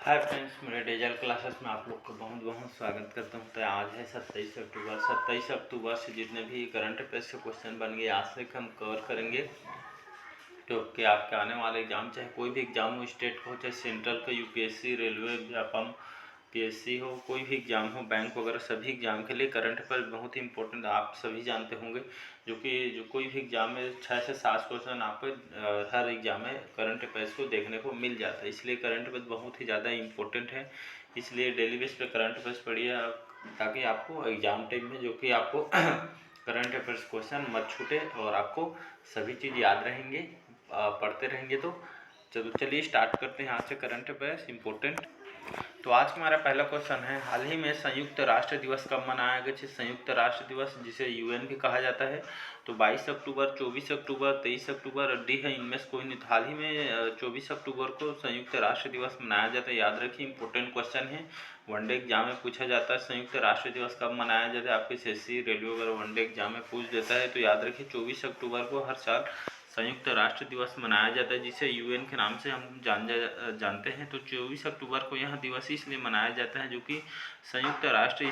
Hi friends, मेरे dazzle classes में आप लोग को बहुत बहुत स्वागत करता हूँ। तो आज है 27 अक्टूबर से जितने भी करंट अफेयर्स के क्वेश्चन बन गए आज से हम कवर करेंगे। तो कि आपके आने वाले एग्जाम, चाहे कोई भी एग्जाम हो, स्टेट का हो चाहे सेंट्रल का, यूपीएससी, रेलवे, व्यापम, पीएससी हो, कोई भी एग्जाम हो, बैंक वगैरह, सभी एग्जाम के लिए करंट अफेयर बहुत ही इंपॉर्टेंट आप सभी जानते होंगे। जो कोई भी एग्जाम में 6 से 7 क्वेश्चन आपको हर एग्जाम में करंट अफेयर्स को देखने को मिल जाता है, इसलिए करंट अफेयर बहुत ही ज़्यादा इंपॉर्टेंट है। इसलिए डेली बेस पे करंट अफेयर्स पढ़िए ताकि आपको एग्जाम टाइम में जो कि आपको करंट अफेयर्स क्वेश्चन मत छूटे और आपको सभी चीज़ याद रहेंगे, पढ़ते रहेंगे। तो चलिए स्टार्ट करते हैं आज से करंट अफेयर्स इंपॉर्टेंट। तो आज हमारा पहला क्वेश्चन है, हाल ही में संयुक्त राष्ट्र दिवस कब मनाया गया? संयुक्त राष्ट्र दिवस जिसे यूएन भी कहा जाता है। तो 22 अक्टूबर, 24 अक्टूबर, 23 अक्टूबर, डी है इनमें से कोई नहीं। हाल ही में 24 अक्टूबर को संयुक्त राष्ट्र दिवस मनाया जाता है, याद रखिए, इंपॉर्टेंट क्वेश्चन है। वनडे एग्जाम में पूछा जाता है संयुक्त राष्ट्र दिवस कब मनाया जाता है, आपके एसएससी, रेलवे वगैरह वनडे एग्जाम में पूछ देता है। तो याद रखिए 24 अक्टूबर को हर साल संयुक्त राष्ट्र दिवस मनाया जाता है, जिसे यूएन के नाम से हम जानते हैं। तो 24 अक्टूबर को यह दिवस इसलिए मनाया जाता है जो कि संयुक्त राष्ट्र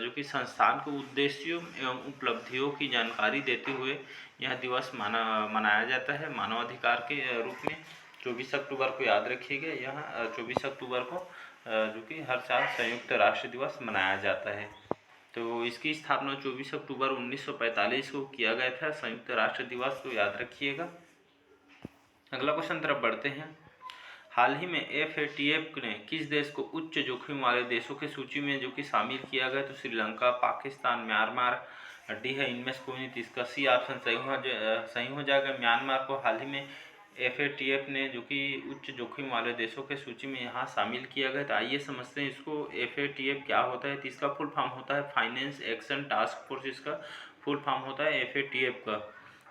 जो कि संस्थान के उद्देश्यों एवं उपलब्धियों की जानकारी देते हुए यह दिवस मनाया जाता है मानवाधिकार के रूप में। 24 अक्टूबर को याद रखिएगा, यह 24 अक्टूबर को जो कि हर साल संयुक्त राष्ट्र दिवस मनाया जाता है। तो इसकी स्थापना 24 अक्टूबर 1945 को किया गया था, संयुक्त राष्ट्र दिवस को याद रखिएगा। अगला क्वेश्चन तरफ बढ़ते हैं। हाल ही में एफएटीएफ ने किस देश को उच्च जोखिम वाले देशों की सूची में जो कि शामिल किया गया? तो श्रीलंका, पाकिस्तान, म्यांमार, डी है इनमें से कोई नहीं। तो इसका सी ऑप्शन सही हो जाएगा। म्यांमार को हाल ही में एफएटीएफ ने जो कि उच्च जोखिम वाले देशों के सूची में यहाँ शामिल किया गया। तो आइए समझते हैं इसको, एफएटीएफ क्या होता है। तो इसका फुल फॉर्म होता है फाइनेंस एक्शन टास्क फोर्स, इसका फुल फॉर्म होता है एफएटीएफ का।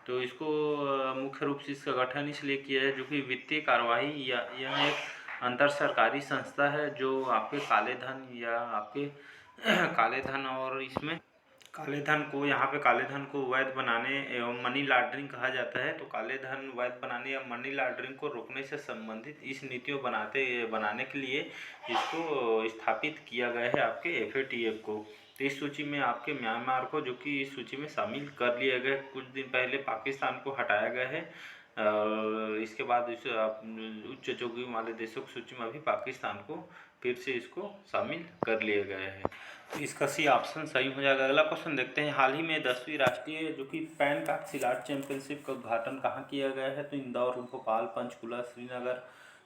तो इसको मुख्य रूप से इसका गठन इसलिए किया है जो कि वित्तीय कार्यवाही या यह एक अंतर सरकारी संस्था है जो आपके काले धन या आपके काले धन और इसमें काले धन को, यहाँ पे काले धन को वैध बनाने एवं मनी लॉन्ड्रिंग कहा जाता है। तो काले धन वैध बनाने या मनी लॉन्ड्रिंग को रोकने से संबंधित इस नीतियों बनाने के लिए इसको स्थापित किया गया है, आपके एफएटीएफ को। तो इस सूची में आपके म्यांमार को जो कि इस सूची में शामिल कर लिया गया है। कुछ दिन पहले पाकिस्तान को हटाया गया है, इसके बाद इस उच्च जोखिम वाले देशों की सूची में अभी पाकिस्तान को फिर से इसको शामिल कर लिया गया है। तो इसका सी ऑप्शन सही हो जाएगा। अगला क्वेश्चन देखते हैं, हाल ही में 10वीं राष्ट्रीय जो कि पैनकाक सिलाट चैंपियनशिप का उद्घाटन कहाँ किया गया है? तो इंदौर, भोपाल, पंचकुला, श्रीनगर।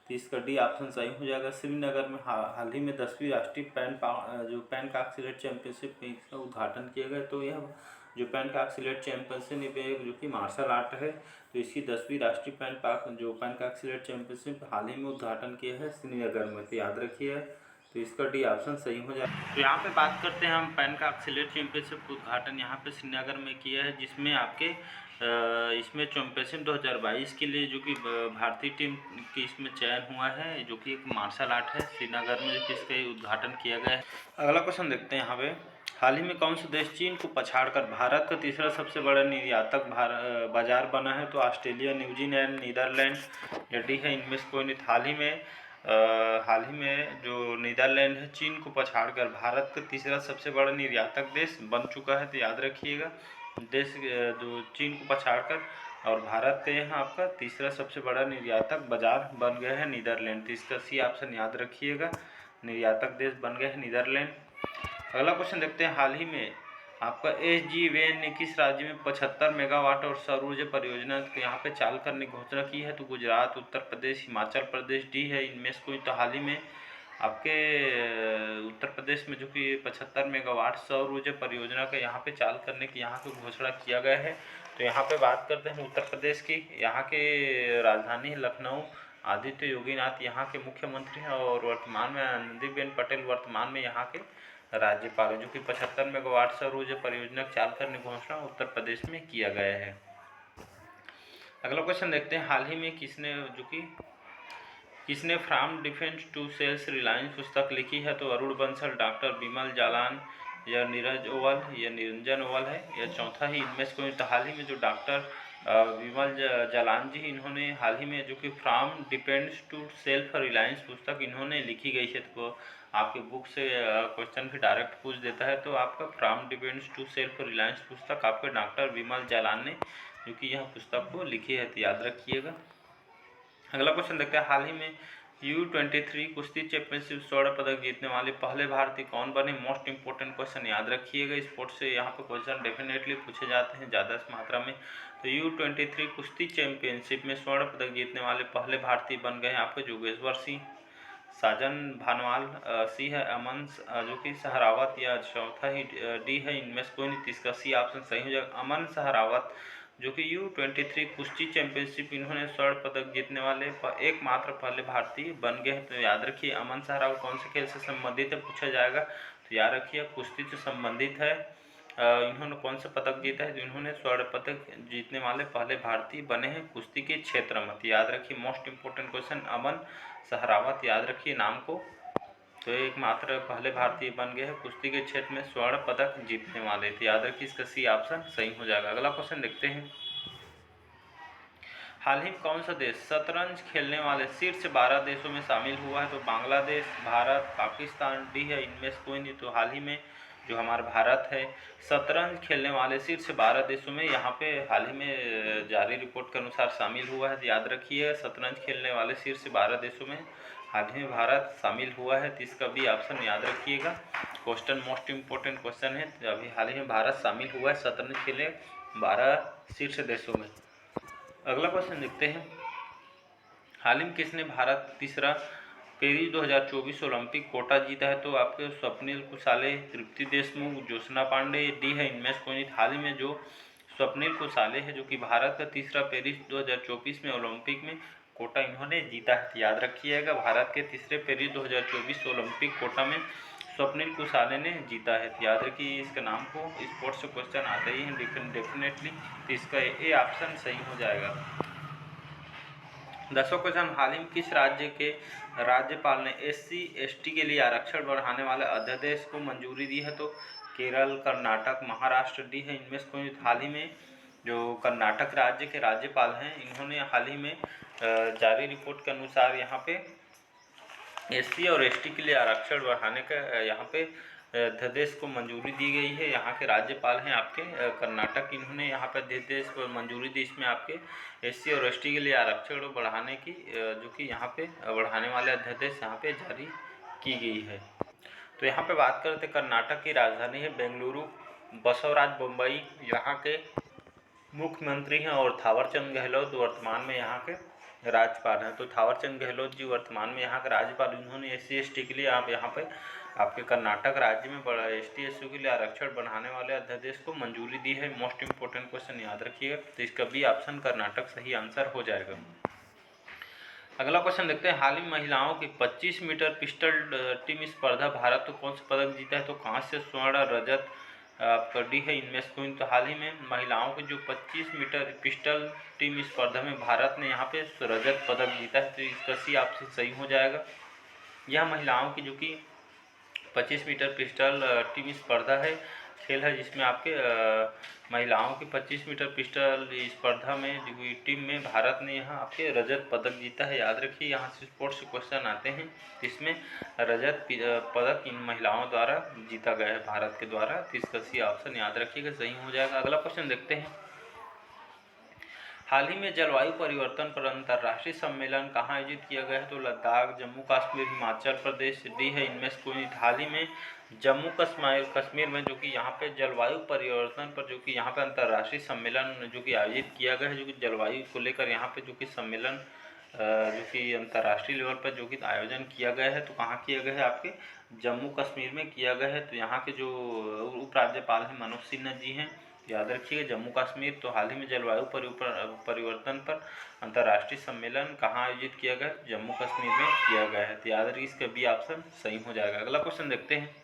तो इसका डी ऑप्शन सही हो जाएगा। श्रीनगर में हाल ही में 10वीं राष्ट्रीय पैनकाक सिलेट चैंपियनशिप का उद्घाटन किया गया। तो यह जो पैनकाक सिलेट चैंपियनशिप जो कि मार्शल आर्ट है, तो इसकी 10वीं राष्ट्रीय पैनकाक सिलेट चैंपियनशिप हाल ही में उद्घाटन किया है श्रीनगर में। तो याद रखिए, तो इसका डी ऑप्शन सही हो जाए। तो यहाँ पे बात करते हैं हम पैनकाक सिलेट चैंपियनशिप का उद्घाटन यहाँ पे श्रीनगर में किया है, जिसमें आपके इसमें चैंपियनशिप 2022 के लिए जो कि भारतीय टीम की इसमें चयन हुआ है, जो कि एक मार्शल आर्ट है, श्रीनगर में जिसका उद्घाटन किया गया है। अगला क्वेश्चन देखते हैं यहाँ पे, हाल ही में कौन सा देश चीन को पछाड़कर भारत का तीसरा सबसे बड़ा निर्यातक बाजार बना है? तो ऑस्ट्रेलिया, न्यूजीलैंड, नीदरलैंड या डी है इनमें से कोई नहीं। हाल ही में जो नीदरलैंड है चीन को पछाड़कर भारत का तीसरा सबसे बड़ा निर्यातक देश बन चुका है। तो याद रखिएगा, देश जो चीन को पछाड़कर और भारत के यहाँ आपका तीसरा सबसे बड़ा निर्यातक बाजार बन गया है नीदरलैंड। तो इसका सी ऑप्शन याद रखिएगा, निर्यातक देश बन गया है नीदरलैंड। अगला क्वेश्चन देखते हैं, हाल ही में आपका SJVN ने किस राज्य में 75 मेगावाट और सौर ऊर्जा परियोजना यहाँ पे चालू करने की घोषणा की है? तो गुजरात, उत्तर प्रदेश, हिमाचल प्रदेश, डी है इनमें से कोई। तो हाल ही में आपके उत्तर प्रदेश में जो कि 75 मेगावाट सौर ऊर्जा परियोजना का यहाँ पे चालू करने की यहाँ पे घोषणा किया गया है। तो यहाँ पे बात करते हैं उत्तर प्रदेश की, यहाँ के राजधानी लखनऊ, आदित्य योगीनाथ यहाँ के मुख्यमंत्री हैं और वर्तमान में आनंदीबेन पटेल वर्तमान में यहाँ के राज्यपाल है, जो कि 75 मेगावाट सौर ऊर्जा परियोजना चालू करने की घोषणा उत्तर प्रदेश में किया गया है। अगला क्वेश्चन देखते हैं, हाल ही में किसने from dependence to self reliance पुस्तक लिखी है? तो अरुण बंसल, डॉक्टर बिमल जालान या नीरज ओवल या निरंजन ओवल है या चौथा ही इनमें से कोई। तो हाल ही में जो डॉक्टर विमल जालान जी, इन्होंने हाल ही में जो कि from dependence to self reliance पुस्तक इन्होंने लिखी गई है। तो आपके बुक से क्वेश्चन भी डायरेक्ट पूछ देता है। तो आपका from dependence to self reliance पुस्तक आपके डॉक्टर विमल जालान ने जो कि यह पुस्तक को लिखी है, तो याद रखिएगा। अगला क्वेश्चन देखते हैं, हाल ही में U23 कुश्ती चैंपियनशिप स्वर्ण पदक जीतने वाले पहले भारतीय कौन बने? मोस्ट इंपोर्टेंट क्वेश्चन, याद रखिएगा। स्पोर्ट्स से यहाँ पे क्वेश्चन डेफिनेटली पूछे जाते हैं ज़्यादा मात्रा में। तो U23 कुश्ती चैंपियनशिप में स्वर्ण पदक जीतने वाले पहले भारतीय बन गए हैं आपके जोगेश्वर सिंह, साजन भानवाल, सिंह अमन जो कि सहरावत, या चौथा ही डी है, इनमें से कोई नहीं, तीसरा सी ऑप्शन सही हो जाएगा। अमन सहरावत जो कि U23 कुश्ती चैंपियनशिप इन्होंने स्वर्ण पदक जीतने वाले एकमात्र पहले भारतीय बन गए हैं। तो याद रखिए, अमन सहरावत कौन से खेल से संबंधित है पूछा जाएगा, तो याद रखिए कुश्ती से संबंधित है। इन्होंने कौन सा पदक जीता है? तो इन्होंने स्वर्ण पदक जीतने वाले पहले भारतीय बने हैं कुश्ती के क्षेत्र में। तो याद रखिए, मोस्ट इंपोर्टेंट क्वेश्चन अमन सहरावत, याद रखिए नाम को। तो एकमात्र पहले भारतीय बन गए हैं कुश्ती के क्षेत्र में स्वर्ण पदक जीतने वाले, तो याद रखिए इसका सी ऑप्शन सही हो जाएगा। अगला क्वेश्चन देखते हैं, हाल ही में कौन सा देश शतरंज खेलने वाले शीर्ष 12 देशों में शामिल हुआ है? तो बांग्लादेश, भारत, पाकिस्तान, डी है, इनमें से कोई नहीं। तो हाल ही में जो हमारा भारत है शतरंज खेलने वाले शीर्ष 12 देशों में यहाँ पे हाल ही में जारी रिपोर्ट के अनुसार शामिल हुआ है। तो याद रखिए, शतरंज खेलने वाले शीर्ष 12 देशों में हाल ही में भारत शामिल हुआ है। तो इसका भी ऑप्शन याद रखिएगा, क्वेश्चन मोस्ट इंपोर्टेंट क्वेश्चन है। तो अभी हाल ही में भारत शामिल हुआ है शतरंज खेले 12 शीर्ष देशों में। अगला क्वेश्चन देखते हैं, हाल ही में किसने भारत तीसरा पेरिस 2024 ओलंपिक कोटा जीता है? तो आपके स्वप्निल कुसाले, तृप्ति देशमुख, ज्योत्सना पांडे, डी है, इनमें से कोई नहीं। हाल ही में जो स्वप्निल कुसाले है जो कि भारत का तीसरा पेरिस 2024 में ओलंपिक में कोटा इन्होंने जीता है। याद रखिएगा, भारत के तीसरे पेरिस 2024 ओलंपिक कोटा में स्वप्निल कुसाले ने जीता है। याद रखिए इसका नाम को, स्पोर्ट्स से क्वेश्चन आते ही हैं डेफिनेटली, तो इसका ए ऑप्शन सही हो जाएगा। 10वां क्वेश्चन, हाल ही में किस राज्य के राज्यपाल ने SC/ST के लिए आरक्षण बढ़ाने वाले अध्यादेश को मंजूरी दी है? तो केरल, कर्नाटक, महाराष्ट्र, डी है, इनमें से कोई। हाल ही में जो कर्नाटक राज्य के राज्यपाल हैं इन्होंने हाल ही में जारी रिपोर्ट के अनुसार यहाँ पे SC और ST के लिए आरक्षण बढ़ाने का यहाँ पे अध्यादेश को मंजूरी दी गई है। यहाँ के राज्यपाल हैं आपके कर्नाटक, इन्होंने यहाँ पे अध्यादेश को मंजूरी दी। इसमें आपके SC और ST के लिए आरक्षण बढ़ाने की जो कि यहाँ पे बढ़ाने वाले अध्यादेश यहाँ पे जारी की गई है। तो यहाँ पे बात करते कर्नाटक की राजधानी है बेंगलुरु, बसवराज बोम्बई यहाँ के मुख्यमंत्री हैं, और थावरचंद गहलोत वर्तमान में यहाँ के राज्यपाल हैं। तो थावरचंद गहलोत जी वर्तमान में यहाँ के राज्यपाल, इन्होंने SC/ST के लिए आप यहाँ पे आपके कर्नाटक राज्य में ST/SC के लिए आरक्षण बढ़ाने वाले अध्यादेश को मंजूरी दी है। मोस्ट इंपोर्टेंट क्वेश्चन याद रखिएगा, तो इसका भी ऑप्शन कर्नाटक सही आंसर हो जाएगा। अगला क्वेश्चन देखते हैं, हाल ही महिलाओं की 25 मीटर पिस्टल टीम स्पर्धा भारत को कौन सा पदक जीता है? तो कांस्य, स्वर्ण, रजत, आपका डी है, इनमें से कोई। तो हाल ही में महिलाओं की जो 25 मीटर पिस्टल टीम स्पर्धा में भारत ने यहाँ पे रजत पदक जीता है। तो इसका सी ऑप्शन सही हो जाएगा। यह महिलाओं की जो कि 25 मीटर पिस्टल टीम स्पर्धा है, खेल है, जिसमें आपके महिलाओं की 25 मीटर पिस्टल स्पर्धा में जो हुई टीम में भारत ने यहाँ आपके रजत पदक जीता है। याद रखिए, यहाँ से स्पोर्ट्स से क्वेश्चन आते हैं, इसमें रजत पदक इन महिलाओं द्वारा जीता गया है भारत के द्वारा। तो इसका सी ऑप्शन याद रखिएगा सही हो जाएगा। अगला क्वेश्चन देखते हैं, हाल ही में जलवायु परिवर्तन पर अंतर्राष्ट्रीय सम्मेलन कहाँ आयोजित किया गया है? तो लद्दाख, जम्मू कश्मीर, हिमाचल प्रदेश, डी है, इनमें से कोई। हाल ही में जम्मू कश्मीर में जो कि यहाँ पे जलवायु परिवर्तन पर जो कि यहाँ पे अंतर्राष्ट्रीय सम्मेलन जो कि आयोजित किया गया है, जो कि जलवायु को लेकर यहाँ पे जो कि सम्मेलन जो कि अंतर्राष्ट्रीय लेवल पर जो कि आयोजन किया गया है। तो कहाँ किया गया है? आपके जम्मू कश्मीर में किया गया है। तो यहाँ के जो उपराज्यपाल हैं मनोज सिन्हा जी हैं, याद रखिएगा जम्मू कश्मीर। तो हाल ही में जलवायु परिवर्तन पर अंतर्राष्ट्रीय सम्मेलन कहाँ आयोजित किया गया? जम्मू कश्मीर में किया गया है। तो याद रखिए इसका भी ऑप्शन सही हो जाएगा। अगला क्वेश्चन देखते हैं,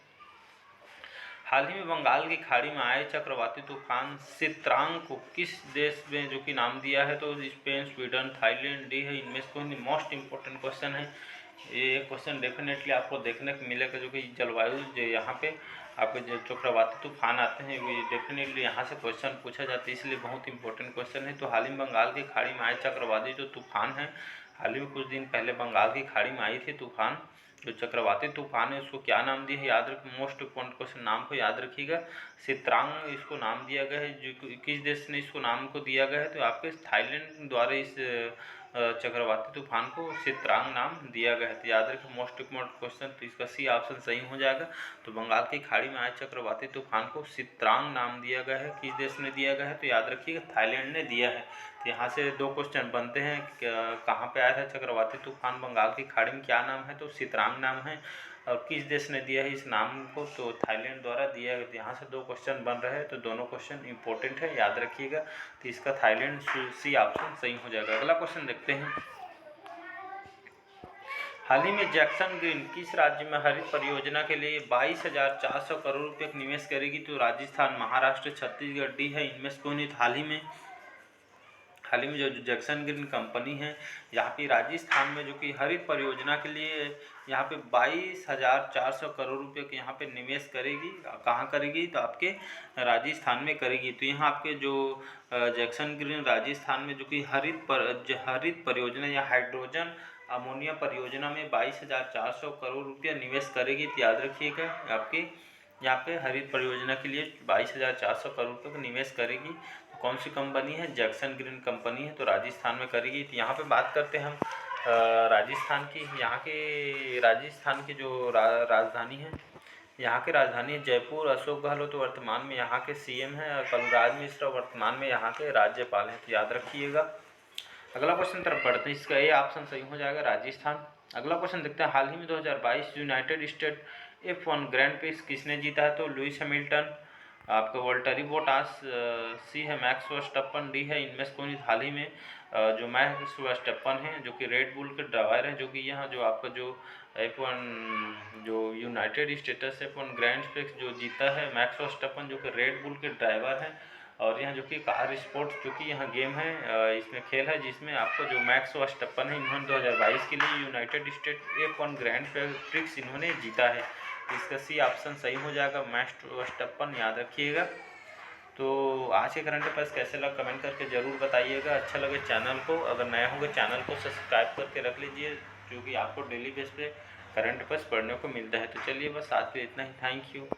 हाल ही में बंगाल की खाड़ी में आए चक्रवाती तूफान सित्रांग को किस देश में जो कि नाम दिया है? तो स्पेन, स्वीडन, थाईलैंड, डी है, इनमें से कोई। मोस्ट इंपोर्टेंट क्वेश्चन है ये क्वेश्चन, डेफिनेटली आपको देखने को मिलेगा, जो कि जलवायु जो यहाँ पे आपके जो चक्रवाती तूफान आते हैं वे डेफिनेटली यहाँ से क्वेश्चन पूछा जाता है, इसलिए बहुत इंपॉर्टेंट क्वेश्चन है। तो हाल ही में बंगाल की खाड़ी में आए चक्रवाती जो तूफान है, हाल ही में कुछ दिन पहले बंगाल की खाड़ी में आई थी तूफान, जो चक्रवाती तूफान है उसको क्या नाम दिया है याद रख, मोस्ट इम्पोर्टेंट क्वेश्चन, नाम को याद रखिएगा। सित्रांग इसको नाम दिया गया है। जो किस देश ने इसको नाम को दिया गया है, तो आपके थाईलैंड द्वारा इस चक्रवाती तूफान को सित्रांग नाम दिया गया है। तो याद रखें मोस्ट इम्पोर्टेंट क्वेश्चन, तो इसका सी ऑप्शन सही हो जाएगा। तो बंगाल की खाड़ी में आए चक्रवाती तूफान को सित्रांग नाम दिया गया है। किस देश ने दिया गया है, तो याद रखिएगा थाईलैंड ने दिया है। तो यहाँ से दो क्वेश्चन बनते हैं, कहाँ पे आया था चक्रवाती तूफान बंगाल की खाड़ी में, क्या नाम है, तो सित्रांग नाम है। और किस देश ने दिया है इस नाम को, तो थाईलैंड द्वारा दिया गया। यहाँ से दो क्वेश्चन बन रहे हैं, तो दोनों क्वेश्चन इंपॉर्टेंट है, याद रखिएगा। तो इसका थाईलैंड सी ऑप्शन सही हो जाएगा। अगला क्वेश्चन देखते हैं। हाल ही में जैक्सन ग्रीन किस राज्य में हरित परियोजना के लिए 22,400 करोड़ रुपये का निवेश करेगी, तो राजस्थान, महाराष्ट्र, छत्तीसगढ़, डी है इनमें से कौन है। हाल ही में जो जैक्सन ग्रीन कंपनी है यहाँ पे राजस्थान में जो कि हरित परियोजना के लिए यहाँ पे 22,400 करोड़ रुपये के यहाँ पे निवेश करेगी। कहाँ करेगी, तो आपके राजस्थान में करेगी। तो यहाँ आपके जो जैक्सन ग्रीन राजस्थान में जो कि हरित परियोजना या हाइड्रोजन अमोनिया परियोजना में 22,400 करोड़ रुपया निवेश करेगी। तो याद रखिएगा आपके यहाँ पे हरित परियोजना के लिए 22,400 करोड़ रुपये का निवेश करेगी। तो कौन सी कंपनी है, जैक्सन ग्रीन कंपनी है, तो राजस्थान में करेगी। तो यहाँ पे बात करते हैं हम राजस्थान की। यहाँ के राजस्थान की जो राजधानी है, यहाँ की राजधानी है जयपुर। अशोक गहलोत वर्तमान में यहाँ के सीएम हैं और कलराज मिश्र वर्तमान में यहाँ के राज्यपाल हैं। तो याद रखिएगा। अगला क्वेश्चन तरफ बढ़ते हैं, इसका ए ऑप्शन सही हो जाएगा, राजस्थान। अगला क्वेश्चन देखते हैं। हाल ही में 2022 United state F1 grand prix किसने जीता है, तो लुइस हैमिल्टन, आपका वोल्टरी बोटास, सी है मैक्स वर्स्टप्पन, डी है इनमें से कौन। हाल ही में जो मैक्स वर्स्टप्पन है जो कि रेड बुल के ड्राइवर हैं, जो कि यहाँ जो आपका जो F1 जो United states F1 grand prix जो जीता है मैक्स वर्स्टप्पन, जो कि रेड बुल के ड्राइवर हैं। और यहाँ जो कि कार स्पोर्ट्स जो कि यहाँ गेम है, इसमें खेल है जिसमें आपको जो मैक्स वर्स्टप्पन है, इन्होंने 2022 के लिए United state F1 grand prix इन्होंने जीता है। इसका सी ऑप्शन सही हो जाएगा, मैक्स वर्स्टप्पन, याद रखिएगा। तो आज के करंट अफेयर्स कैसे लगा कमेंट करके ज़रूर बताइएगा। अच्छा लगे चैनल को, अगर नए होंगे चैनल को सब्सक्राइब करके रख लीजिए, जो कि आपको डेली बेस पे करंट अफेयर्स पढ़ने को मिलता है। तो चलिए बस आज के इतना ही, थैंक यू।